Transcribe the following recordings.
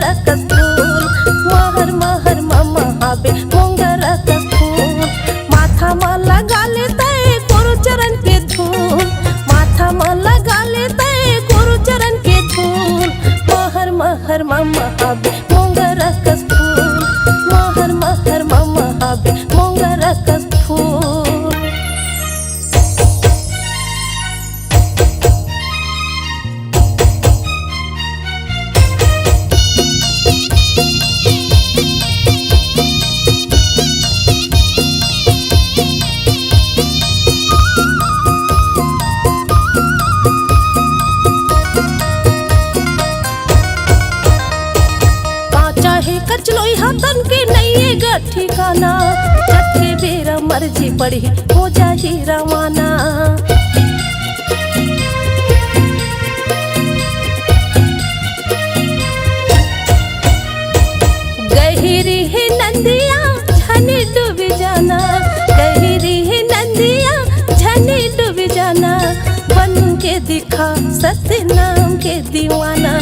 मोंगराकस फूल महर महर महाबे मोंगराकस फूल माथा में लगा लेते गुरु चरण के धूल माथा में लगा लेते गुरु चरण के धूल महर महर महाबे मोंगराकस फूल महर महर महाबे मोंगराकस फूल। कचलोई हाथन के नहीं ग ठिकाना जथे बेरा मर्जी पड़ी हो जाही रवाना गहिरी है नंदिया झनी डूब जाना गहिरी है नंदिया झनी डूब जाना बन के दिखा सत्य नाम के दीवाना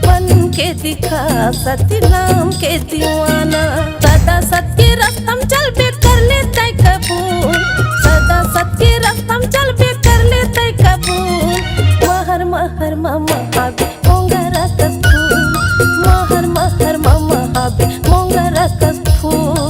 बन के दिखा सत्य नाम के दीवाना सदा सत्य रास्तम चल पे कर लेते कबूल सदा सत्य रास्तम चल पे कर लेते कबूल महर महर महाबे मोंगराकस फूल महर महर महाबे मोंगराकस फूल।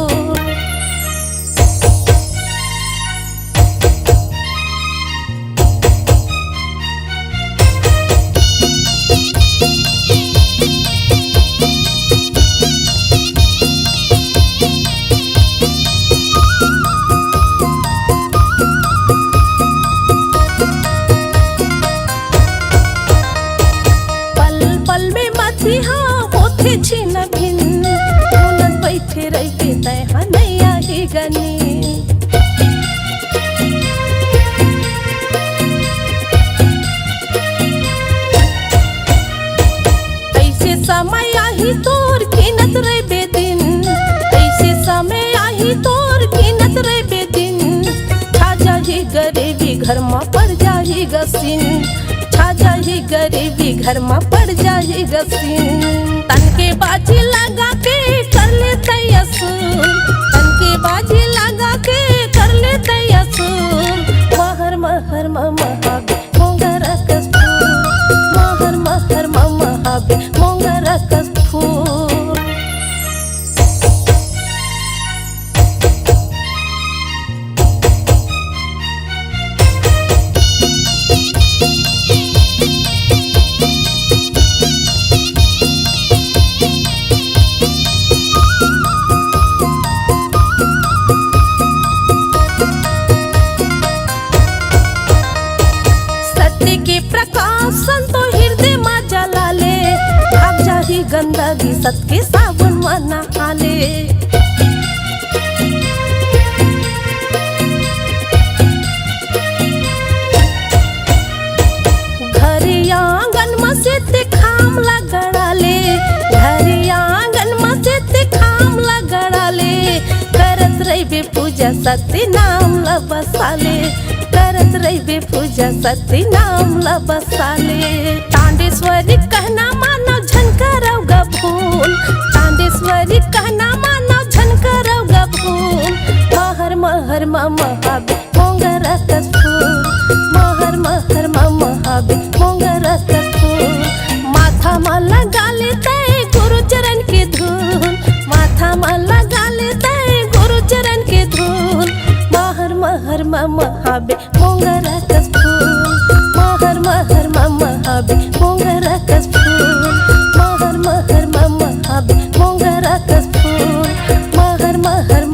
छिन भिन उनत बैठे रही तैहा नहीं आही गनी ऐसे समय आही तोर कीनत रे बेदिन ऐसे समय आही तोर कीनत रे बेदिन छा जाही गरीबी घर में पड़ जाही गसीन छा जाही गरीबी घर में पड़ जाही गसीन तन के बाजी लगा के कर लेते असूल तन के बाजी लगा के कर लेते असूल महर महर महाबे मोंगराकस फूल महर महर महाबे मोंगराकस फूल। संतो हृदय में जला ले भाग जाही गंदगी सत के साबुन में नहा ले घरी आंगन में से ते खाम लगड़ा ले घरी आंगन में से ते खाम लगड़ा ले करत रही बे पूजा सत्य नाम ला बसाले करत रही बे पूजा सत्य नाम ला बसाले तांडेश्वरी कहना मानो झनकरव ग फूल तांडेश्वरी कहना मानो झनकरव ग फूल महर महर महाबे मोंगराकस फूल महर महर महाबे मोंगराकस फूल माथा में लगा लेते गुरु चरण के धूल माथा में लगा लेते गुरु चरण के धूल महर महर महाबे मोंगराकस फूल महर महर महाबे मोंगराकस फूल महर महर महाबे मोंगराकस फूल महर महर